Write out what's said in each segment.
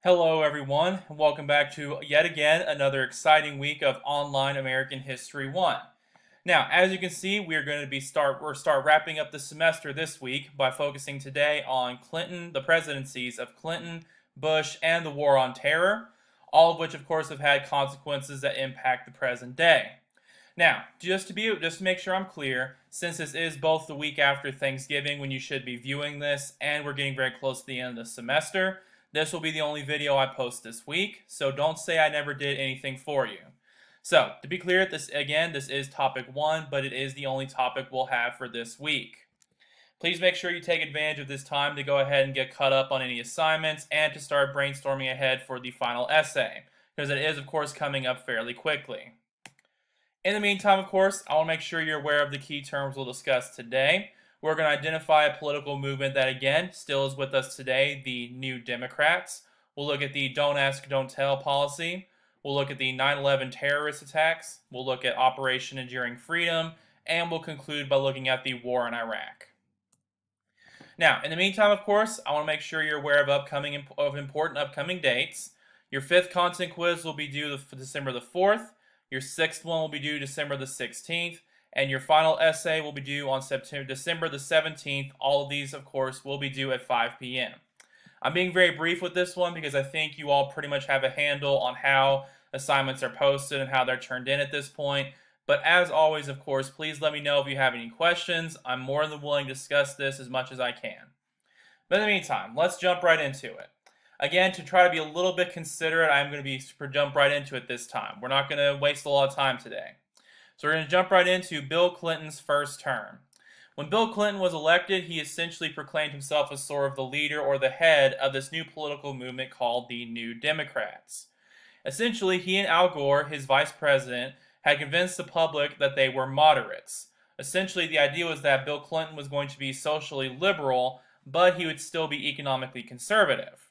Hello, everyone, and welcome back to yet again another exciting week of Online American History 1. Now, as you can see, we're going to start wrapping up the semester this week by focusing today on the presidencies of Clinton, Bush, and the War on Terror, all of which, of course, have had consequences that impact the present day. Now, just to make sure I'm clear, since this is both the week after Thanksgiving when you should be viewing this, and we're getting very close to the end of the semester, this will be the only video I post this week, so don't say I never did anything for you. So, to be clear, this is topic 1, but it is the only topic we'll have for this week. Please make sure you take advantage of this time to go ahead and get caught up on any assignments and to start brainstorming ahead for the final essay, because it is, of course, coming up fairly quickly. In the meantime, of course, I want to make sure you're aware of the key terms we'll discuss today. We're going to identify a political movement that, again, still is with us today, the New Democrats. We'll look at the Don't Ask, Don't Tell policy. We'll look at the 9/11 terrorist attacks. We'll look at Operation Enduring Freedom. And we'll conclude by looking at the war in Iraq. Now, in the meantime, of course, I want to make sure you're aware of important upcoming dates. Your 5th content quiz will be due December the 4th. Your 6th one will be due December the 16th. And your final essay will be due on December the 17th. All of these, of course, will be due at 5 p.m. I'm being very brief with this one because I think you all pretty much have a handle on how assignments are posted and how they're turned in at this point. But as always, of course, please let me know if you have any questions. I'm more than willing to discuss this as much as I can. But in the meantime, let's jump right into it. Again, to try to be a little bit considerate, I'm going to jump right into it this time. We're not going to waste a lot of time today. So we're going to jump right into Bill Clinton's first term. When Bill Clinton was elected, he essentially proclaimed himself as sort of the leader or the head of this new political movement called the New Democrats. Essentially, he and Al Gore, his vice president, had convinced the public that they were moderates. Essentially, the idea was that Bill Clinton was going to be socially liberal, but he would still be economically conservative.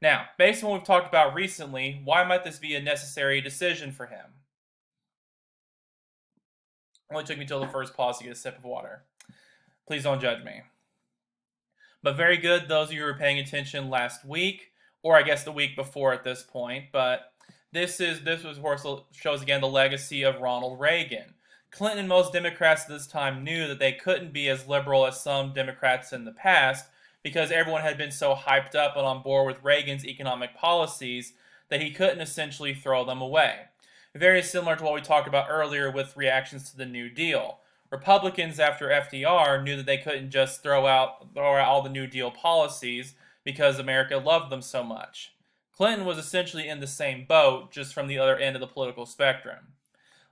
Now, based on what we've talked about recently, why might this be a necessary decision for him? Only took me till the first pause to get a sip of water. Please don't judge me. But very good, those of you who were paying attention last week, or I guess the week before at this point, but this of course shows again the legacy of Ronald Reagan. Clinton and most Democrats at this time knew that they couldn't be as liberal as some Democrats in the past because everyone had been so hyped up and on board with Reagan's economic policies that he couldn't essentially throw them away. Very similar to what we talked about earlier with reactions to the New Deal. Republicans after FDR knew that they couldn't just throw out all the New Deal policies because America loved them so much. Clinton was essentially in the same boat, just from the other end of the political spectrum.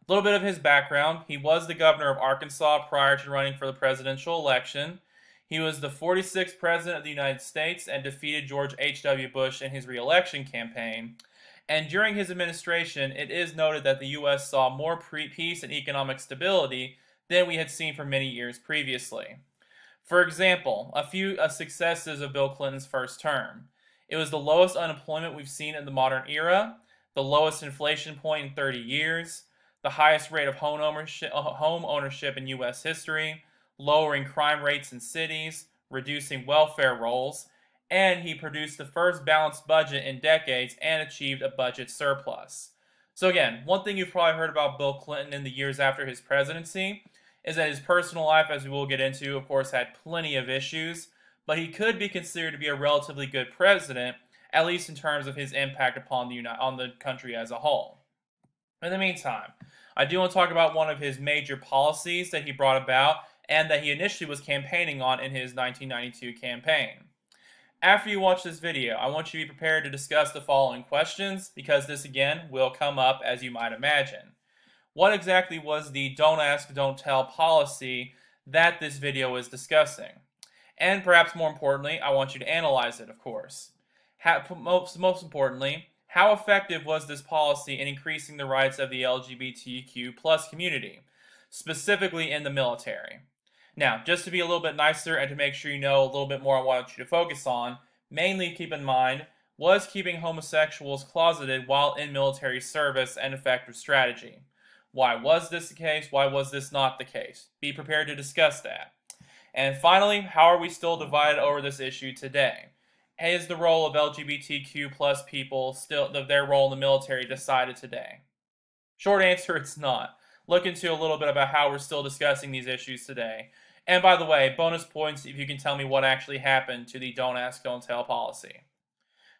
A little bit of his background: he was the governor of Arkansas prior to running for the presidential election. He was the 46th president of the United States and defeated George H.W. Bush in his re-election campaign. And during his administration, it is noted that the U.S. saw more peace and economic stability than we had seen for many years previously. For example, a few successes of Bill Clinton's first term. It was the lowest unemployment we've seen in the modern era, the lowest inflation point in 30 years, the highest rate of home ownership in U.S. history, lowering crime rates in cities, reducing welfare rolls, and he produced the first balanced budget in decades and achieved a budget surplus. So again, one thing you've probably heard about Bill Clinton in the years after his presidency is that his personal life, as we will get into, of course, had plenty of issues, but he could be considered to be a relatively good president, at least in terms of his impact upon the country as a whole. In the meantime, I do want to talk about one of his major policies that he brought about and that he initially was campaigning on in his 1992 campaign. After you watch this video, I want you to be prepared to discuss the following questions, because this again will come up as you might imagine. What exactly was the Don't Ask, Don't Tell policy that this video is discussing? And perhaps more importantly, I want you to analyze it, of course. Most importantly, how effective was this policy in increasing the rights of the LGBTQ plus community, specifically in the military? Now, just to be a little bit nicer and to make sure you know a little bit more on what I want you to focus on, mainly keep in mind, was keeping homosexuals closeted while in military service an effective strategy? Why was this the case? Why was this not the case? Be prepared to discuss that. And finally, how are we still divided over this issue today? Is the role of LGBTQ plus people still their role in the military decided today? Short answer, it's not. Look into a little bit about how we're still discussing these issues today. And by the way, bonus points if you can tell me what actually happened to the don't ask, don't tell policy.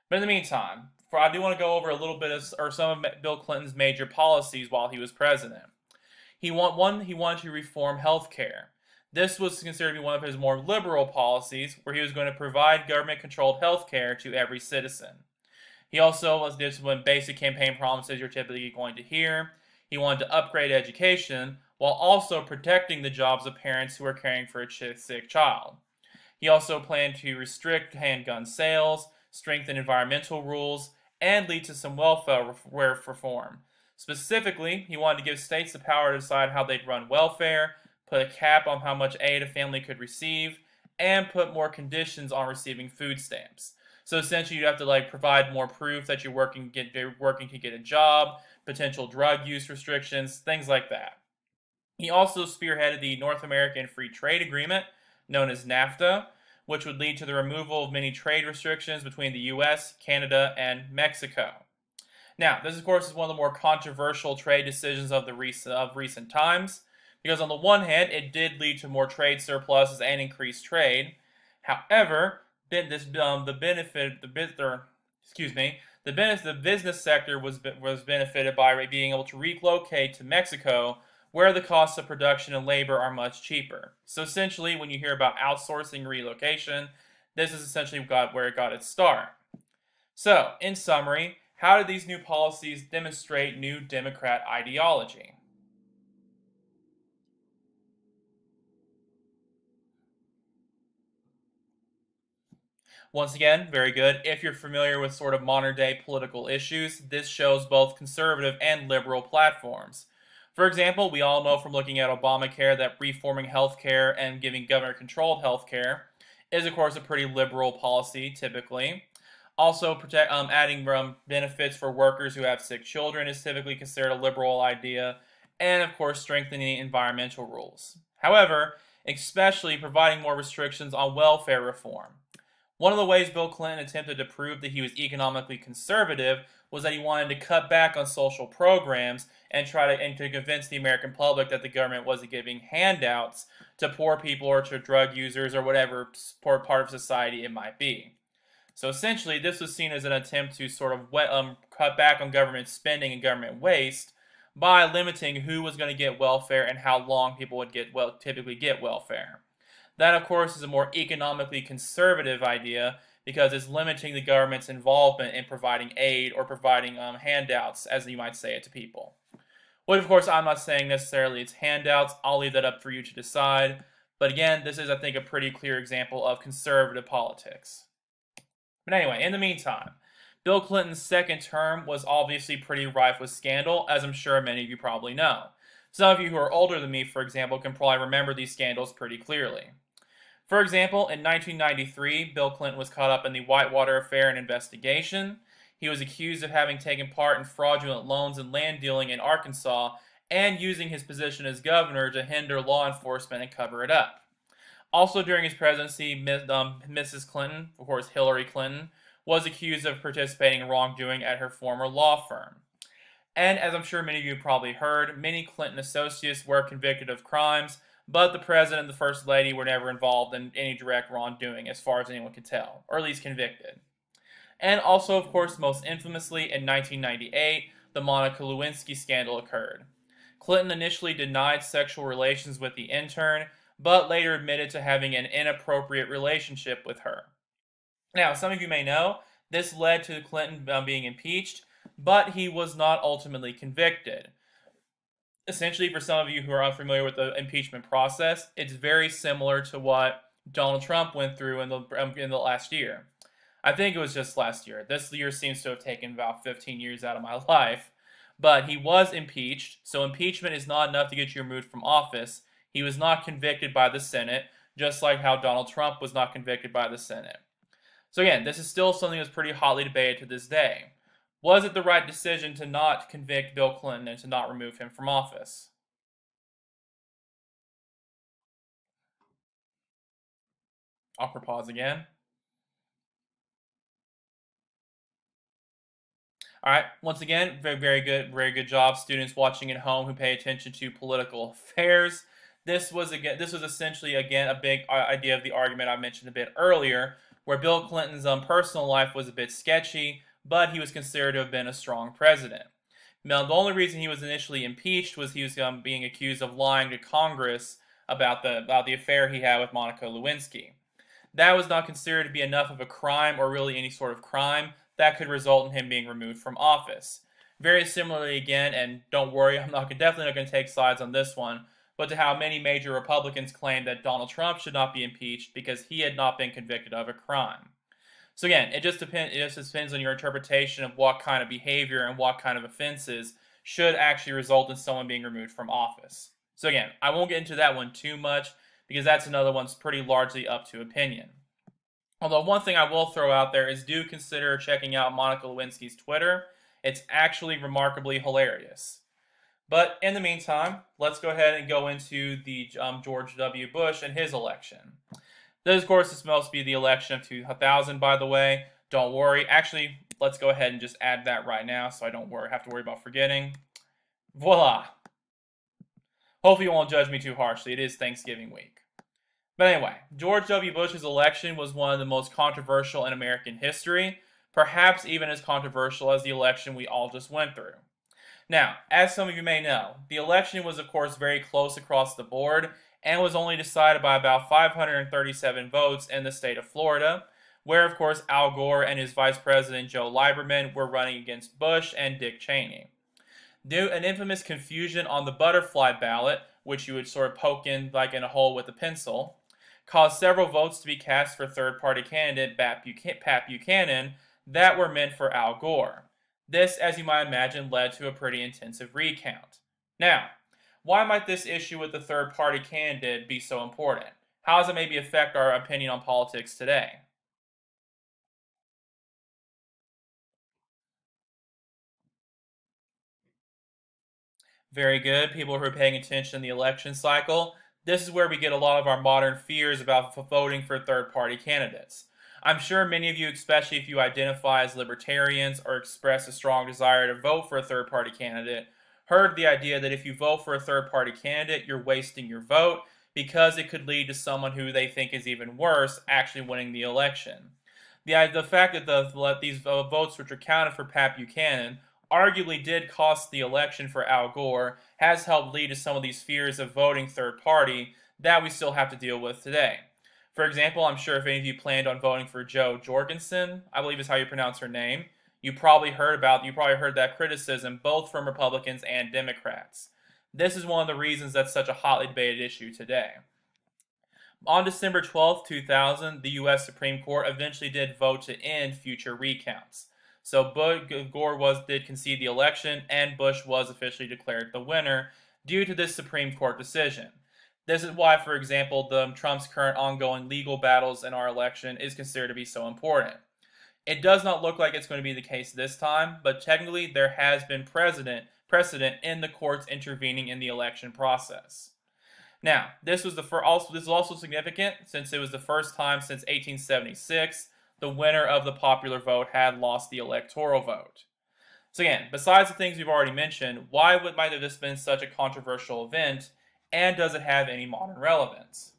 But in the meantime, I do want to go over a little bit of some of Bill Clinton's major policies while he was president. He wanted to reform healthcare. This was considered to be one of his more liberal policies, where he was going to provide government-controlled healthcare to every citizen. He also did some basic campaign promises you're typically going to hear. He wanted to upgrade education while also protecting the jobs of parents who are caring for a sick child. He also planned to restrict handgun sales, strengthen environmental rules, and lead to some welfare reform. Specifically, he wanted to give states the power to decide how they'd run welfare, put a cap on how much aid a family could receive, and put more conditions on receiving food stamps. So essentially, you'd have to provide more proof that you're working to get a job, potential drug use restrictions, things like that. He also spearheaded the North American Free Trade Agreement, known as NAFTA, which would lead to the removal of many trade restrictions between the U.S., Canada, and Mexico. Now, this, of course, is one of the more controversial trade decisions of recent times, because on the one hand, it did lead to more trade surpluses and increased trade. However, the business sector was benefited by being able to relocate to Mexico, where the costs of production and labor are much cheaper. So essentially, when you hear about outsourcing relocation, this is essentially where it got its start. So, in summary, how did these new policies demonstrate new Democrat ideology? Once again, very good. If you're familiar with sort of modern day political issues, this shows both conservative and liberal platforms. For example, we all know from looking at Obamacare that reforming healthcare and giving government-controlled healthcare is, of course, a pretty liberal policy, typically. Also, adding benefits for workers who have sick children is typically considered a liberal idea. And, of course, strengthening environmental rules. However, especially providing more restrictions on welfare reform. One of the ways Bill Clinton attempted to prove that he was economically conservative was that he wanted to cut back on social programs and to convince the American public that the government wasn't giving handouts to poor people or to drug users or whatever poor part of society it might be. So essentially, this was seen as an attempt to sort of cut back on government spending and government waste by limiting who was going to get welfare and how long people would typically get welfare. That, of course, is a more economically conservative idea because it's limiting the government's involvement in providing aid or providing handouts, as you might say it, to people. Well, of course, I'm not saying necessarily it's handouts. I'll leave that up for you to decide. But again, this is, I think, a pretty clear example of conservative politics. But anyway, in the meantime, Bill Clinton's second term was obviously pretty rife with scandal, as I'm sure many of you probably know. Some of you who are older than me, for example, can probably remember these scandals pretty clearly. For example, in 1993, Bill Clinton was caught up in the Whitewater affair and investigation. He was accused of having taken part in fraudulent loans and land dealing in Arkansas and using his position as governor to hinder law enforcement and cover it up. Also during his presidency, Mrs. Clinton, of course Hillary Clinton, was accused of participating in wrongdoing at her former law firm. And as I'm sure many of you have probably heard, many Clinton associates were convicted of crimes, but the president and the first lady were never involved in any direct wrongdoing as far as anyone could tell, or at least convicted. And also, of course, most infamously, in 1998, the Monica Lewinsky scandal occurred. Clinton initially denied sexual relations with the intern, but later admitted to having an inappropriate relationship with her. Now, some of you may know, this led to Clinton being impeached, but he was not ultimately convicted. Essentially, for some of you who are unfamiliar with the impeachment process, it's very similar to what Donald Trump went through in the last year. I think it was just last year. This year seems to have taken about 15 years out of my life. But he was impeached, so impeachment is not enough to get you removed from office. He was not convicted by the Senate, just like how Donald Trump was not convicted by the Senate. So again, this is still something that's pretty hotly debated to this day. Was it the right decision to not convict Bill Clinton and to not remove him from office? Awkward pause again. All right, once again, very good job, students watching at home who pay attention to political affairs. This was essentially again a big idea of the argument I mentioned a bit earlier, where Bill Clinton's personal life was a bit sketchy, but he was considered to have been a strong president. Now, the only reason he was initially impeached was he was being accused of lying to Congress about the affair he had with Monica Lewinsky. That was not considered to be enough of a crime, or really any sort of crime, that could result in him being removed from office. Very similarly again, and don't worry, I'm definitely not going to take sides on this one, but to how many major Republicans claim that Donald Trump should not be impeached because he had not been convicted of a crime. So again, it just depends on your interpretation of what kind of behavior and what kind of offenses should actually result in someone being removed from office. So again, I won't get into that one too much because that's another one's pretty largely up to opinion. Although one thing I will throw out there is do consider checking out Monica Lewinsky's Twitter. It's actually remarkably hilarious. But in the meantime, let's go ahead and go into the George W. Bush and his election. This, of course, is supposed to be the election of 2000, by the way. Don't worry. Actually, let's go ahead and just add that right now so I don't have to worry about forgetting. Voila. Hopefully you won't judge me too harshly. It is Thanksgiving week. But anyway, George W. Bush's election was one of the most controversial in American history, perhaps even as controversial as the election we all just went through. Now, as some of you may know, the election was of course very close across the board and was only decided by about 537 votes in the state of Florida, where of course Al Gore and his Vice President Joe Lieberman were running against Bush and Dick Cheney. Due to an infamous confusion on the butterfly ballot, which you would sort of poke in like in a hole with a pencil, caused several votes to be cast for third-party candidate Pat Buchanan that were meant for Al Gore. This, as you might imagine, led to a pretty intensive recount. Now, why might this issue with the third-party candidate be so important? How does it maybe affect our opinion on politics today? Very good. People who are paying attention in the election cycle, this is where we get a lot of our modern fears about voting for third-party candidates. I'm sure many of you, especially if you identify as libertarians or express a strong desire to vote for a third-party candidate, heard the idea that if you vote for a third-party candidate, you're wasting your vote because it could lead to someone who they think is even worse actually winning the election. The fact that these votes which are counted for Pat Buchanan arguably did cost the election for Al Gore has helped lead to some of these fears of voting third party that we still have to deal with today. For example, I'm sure if any of you planned on voting for Jo Jorgensen, I believe is how you pronounce her name, you probably heard that criticism both from Republicans and Democrats. This is one of the reasons that's such a hotly debated issue today. On December 12, 2000, the U.S. Supreme Court eventually did vote to end future recounts. So Gore did concede the election, and Bush was officially declared the winner due to this Supreme Court decision. This is why, for example, Trump's current ongoing legal battles in our election is considered to be so important. It does not look like it's going to be the case this time, but technically there has been precedent in the courts intervening in the election process. Now, this is also significant since it was the first time since 1876 the winner of the popular vote had lost the electoral vote. So again, besides the things we've already mentioned, why might this have been such a controversial event, and does it have any modern relevance?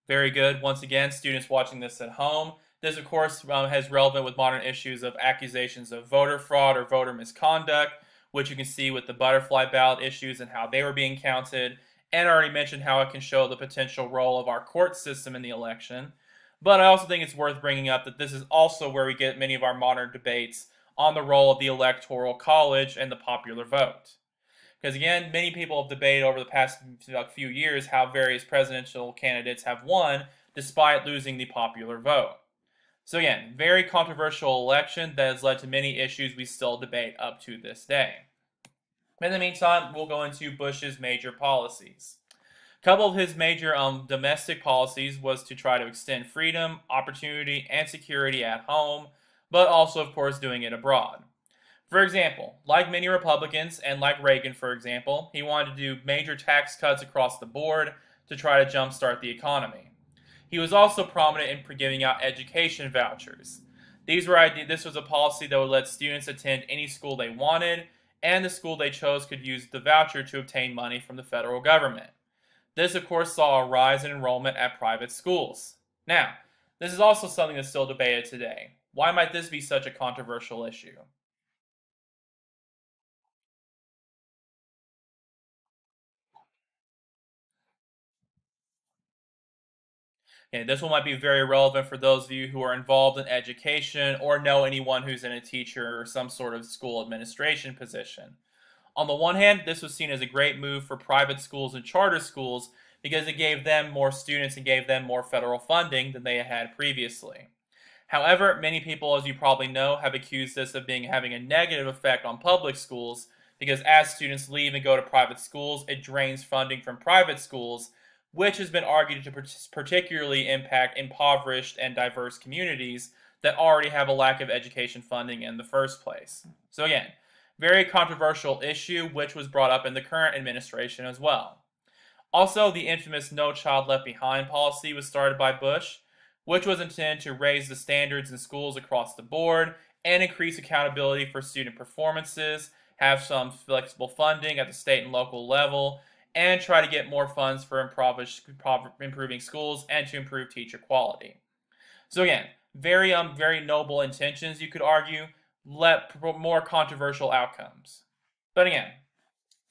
Very good. Once again, students watching this at home, this of course has relevant with modern issues of accusations of voter fraud or voter misconduct, which you can see with the butterfly ballot issues and how they were being counted, and I already mentioned how it can show the potential role of our court system in the election. But I also think it's worth bringing up that this is also where we get many of our modern debates on the role of the Electoral College and the popular vote. Because again, many people have debated over the past few years how various presidential candidates have won despite losing the popular vote. So again, very controversial election that has led to many issues we still debate up to this day. In the meantime, we'll go into Bush's major policies. A couple of his major domestic policies was to try to extend freedom, opportunity, and security at home, but also, of course, doing it abroad. For example, like many Republicans, and like Reagan, for example, he wanted to do major tax cuts across the board to try to jumpstart the economy. He was also prominent in giving out education vouchers. This was a policy that would let students attend any school they wanted, and the school they chose could use the voucher to obtain money from the federal government. This, of course, saw a rise in enrollment at private schools. Now, this is also something that's still debated today. Why might this be such a controversial issue? Okay, this one might be very relevant for those of you who are involved in education or know anyone who's in a teacher or some sort of school administration position. On the one hand, this was seen as a great move for private schools and charter schools because it gave them more students and gave them more federal funding than they had previously. However, many people, as you probably know, have accused this of having a negative effect on public schools because as students leave and go to private schools, it drains funding from private schools, which has been argued to particularly impact impoverished and diverse communities that already have a lack of education funding in the first place. So again, very controversial issue, which was brought up in the current administration as well. Also, the infamous No Child Left Behind policy was started by Bush, which was intended to raise the standards in schools across the board and increase accountability for student performances, have some flexible funding at the state and local level, and try to get more funds for improving schools and to improve teacher quality. So again, very noble intentions, you could argue, more controversial outcomes. But again,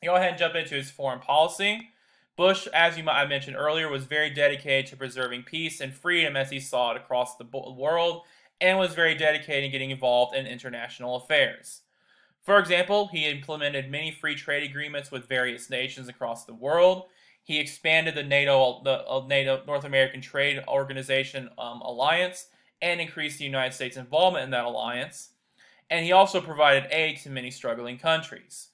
go ahead and jump into his foreign policy. Bush, as I mentioned earlier, was very dedicated to preserving peace and freedom as he saw it across the world, and was very dedicated in getting involved in international affairs. For example, he implemented many free trade agreements with various nations across the world. He expanded the NATO North American Trade Organization alliance and increased the United States' involvement in that alliance. And he also provided aid to many struggling countries.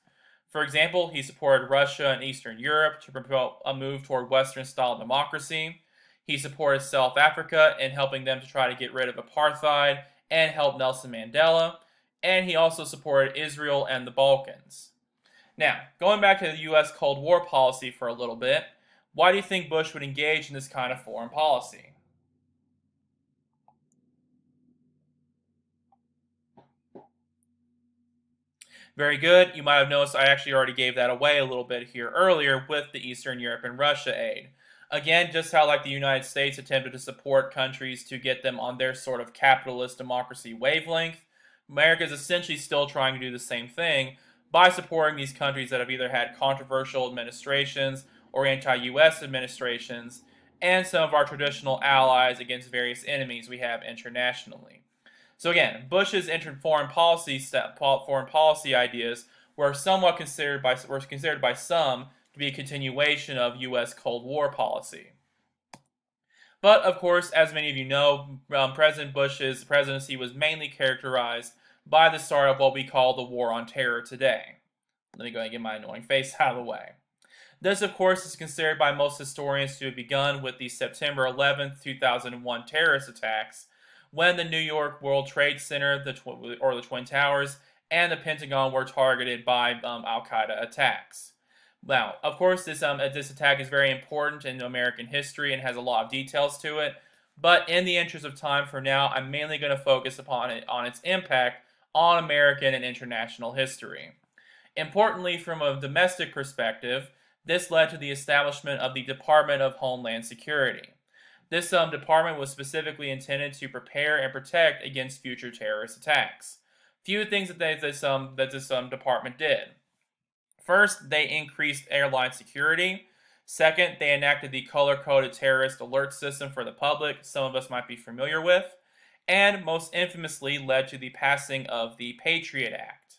For example, he supported Russia and Eastern Europe to promote a move toward Western-style democracy. He supported South Africa in helping them to try to get rid of apartheid and help Nelson Mandela. And he also supported Israel and the Balkans. Now, going back to the U.S. Cold War policy for a little bit, why do you think Bush would engage in this kind of foreign policy? Very good. You might have noticed I actually already gave that away a little bit here earlier with the Eastern Europe and Russia aid. Again, just how like the United States attempted to support countries to get them on their sort of capitalist democracy wavelength, America is essentially still trying to do the same thing by supporting these countries that have either had controversial administrations or anti-US administrations, and some of our traditional allies against various enemies we have internationally. So again, Bush's foreign policy ideas were somewhat considered by some to be a continuation of U.S. Cold War policy. But of course, as many of you know, President Bush's presidency was mainly characterized by the start of what we call the War on Terror today. Let me go ahead and get my annoying face out of the way. This, of course, is considered by most historians to have begun with the September 11th, 2001 terrorist attacks, when the New York World Trade Center, the Twin Towers, and the Pentagon were targeted by Al-Qaeda attacks. Now, of course, this attack is very important in American history and has a lot of details to it, but in the interest of time for now, I'm mainly going to focus on its impact on American and international history. Importantly, from a domestic perspective, this led to the establishment of the Department of Homeland Security. This department was specifically intended to prepare and protect against future terrorist attacks. Few things that this department did. First, they increased airline security. Second, they enacted the color-coded terrorist alert system for the public, some of us might be familiar with, and most infamously led to the passing of the Patriot Act.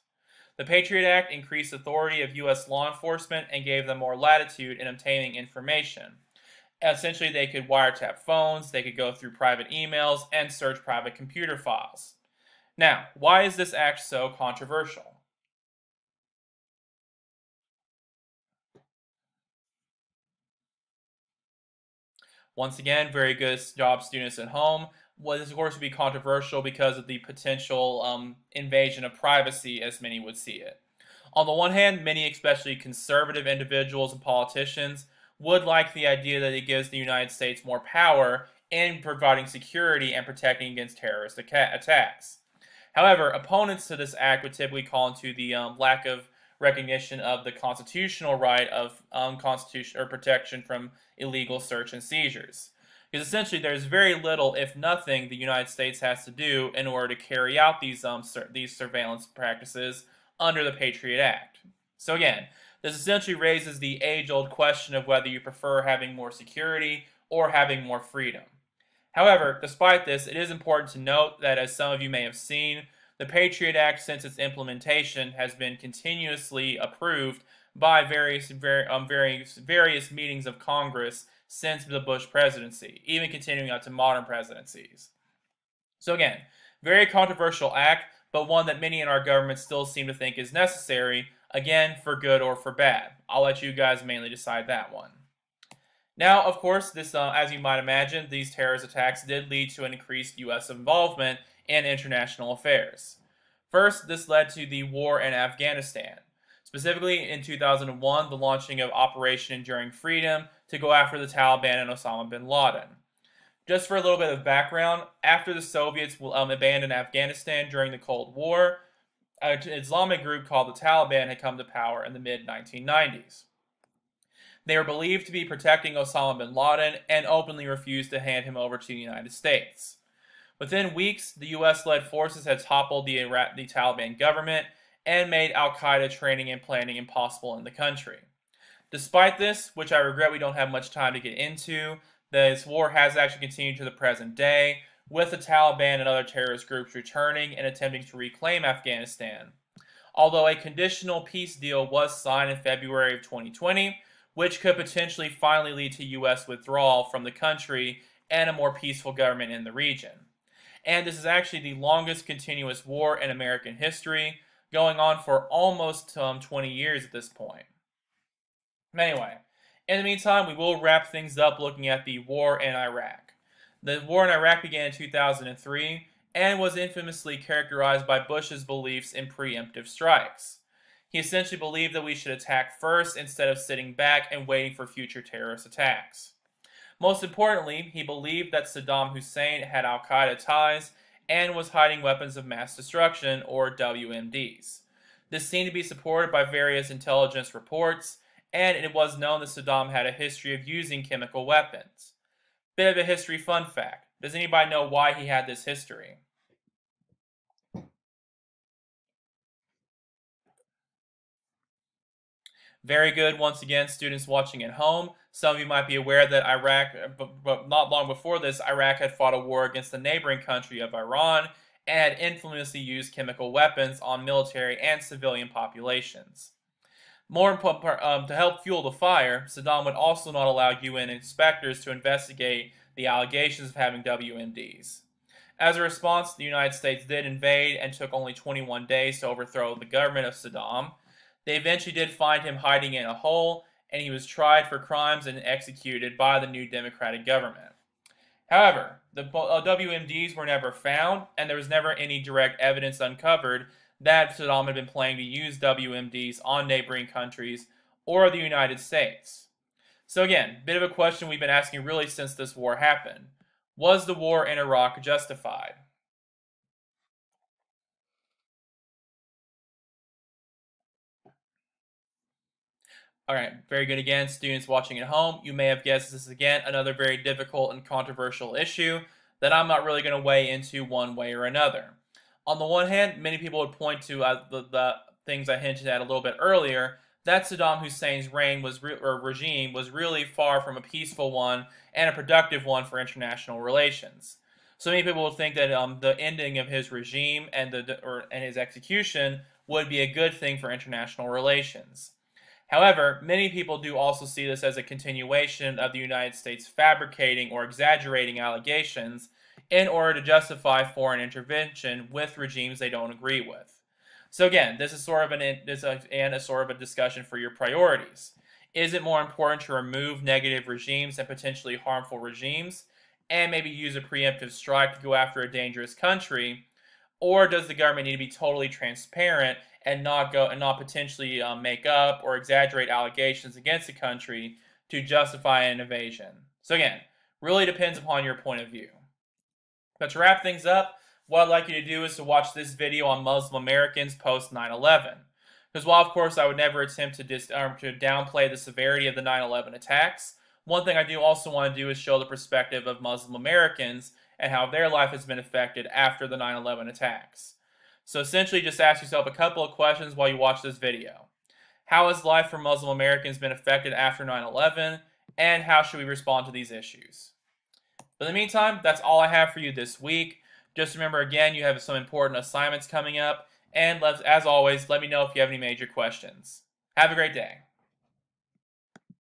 The Patriot Act increased authority of U.S. law enforcement and gave them more latitude in obtaining information. Essentially, they could wiretap phones, they could go through private emails, and search private computer files. Now, why is this act so controversial? Once again, very good job, students at home. Well, this, of course, would be controversial because of the potential invasion of privacy, as many would see it. On the one hand, many, especially conservative individuals and politicians, would like the idea that it gives the United States more power in providing security and protecting against terrorist attacks. However, opponents to this act would typically call into the lack of recognition of the constitutional right of unconstitutional or protection from illegal search and seizures. Because essentially, there's very little, if nothing, the United States has to do in order to carry out these surveillance practices under the Patriot Act. So again, this essentially raises the age-old question of whether you prefer having more security or having more freedom. However, despite this, it is important to note that, as some of you may have seen, the Patriot Act, since its implementation, has been continuously approved by various meetings of Congress since the Bush presidency, even continuing up to modern presidencies. So again, very controversial act, but one that many in our government still seem to think is necessary, again, for good or for bad. I'll let you guys mainly decide that one. Now, of course, this, as you might imagine, these terrorist attacks did lead to an increased U.S. involvement in international affairs. First, this led to the war in Afghanistan. Specifically, in 2001, the launching of Operation Enduring Freedom to go after the Taliban and Osama bin Laden. Just for a little bit of background, after the Soviets abandoned Afghanistan during the Cold War, an Islamic group called the Taliban had come to power in the mid-1990s. They were believed to be protecting Osama bin Laden and openly refused to hand him over to the United States. Within weeks, the U.S.-led forces had toppled the Taliban government and made al-Qaeda training and planning impossible in the country. Despite this, which I regret we don't have much time to get into, this war has actually continued to the present day, with the Taliban and other terrorist groups returning and attempting to reclaim Afghanistan. Although a conditional peace deal was signed in February of 2020, which could potentially finally lead to U.S. withdrawal from the country and a more peaceful government in the region. And this is actually the longest continuous war in American history, going on for almost 20 years at this point. Anyway, in the meantime, we will wrap things up looking at the war in Iraq. The war in Iraq began in 2003 and was infamously characterized by Bush's beliefs in preemptive strikes. He essentially believed that we should attack first instead of sitting back and waiting for future terrorist attacks. Most importantly, he believed that Saddam Hussein had al-Qaeda ties and was hiding weapons of mass destruction, or WMDs. This seemed to be supported by various intelligence reports, and it was known that Saddam had a history of using chemical weapons. Bit of a history fun fact. Does anybody know why he had this history? Very good, once again, students watching at home. Some of you might be aware that Iraq, but not long before this, Iraq had fought a war against the neighboring country of Iran and had infamously used chemical weapons on military and civilian populations. More important, to help fuel the fire, Saddam would also not allow UN inspectors to investigate the allegations of having WMDs. As a response, the United States did invade and took only 21 days to overthrow the government of Saddam. They eventually did find him hiding in a hole, and he was tried for crimes and executed by the new democratic government. However, the WMDs were never found, and there was never any direct evidence uncovered that Saddam had been planning to use WMDs on neighboring countries or the United States. So again, bit of a question we've been asking really since this war happened. Was the war in Iraq justified? Alright, very good again, students watching at home. You may have guessed this is again another very difficult and controversial issue that I'm not really going to weigh into one way or another. On the one hand, many people would point to the things I hinted at a little bit earlier, that Saddam Hussein's regime was really far from a peaceful one and a productive one for international relations. So many people would think that the ending of his regime and his execution would be a good thing for international relations. However, many people do also see this as a continuation of the United States fabricating or exaggerating allegations in order to justify foreign intervention with regimes they don't agree with. So again, this is sort of a discussion for your priorities. Is it more important to remove negative regimes and potentially harmful regimes, and maybe use a preemptive strike to go after a dangerous country, or does the government need to be totally transparent and not potentially make up or exaggerate allegations against the country to justify an invasion. So again, really depends upon your point of view. But to wrap things up, what I'd like you to do is to watch this video on Muslim Americans post 9/11. Because while, of course, I would never attempt to downplay the severity of the 9/11 attacks, one thing I do also want to do is show the perspective of Muslim Americans and how their life has been affected after the 9/11 attacks. So essentially, just ask yourself a couple of questions while you watch this video. How has life for Muslim Americans been affected after 9/11, and how should we respond to these issues? But in the meantime, that's all I have for you this week. Just remember, again, you have some important assignments coming up, and as always, let me know if you have any major questions. Have a great day.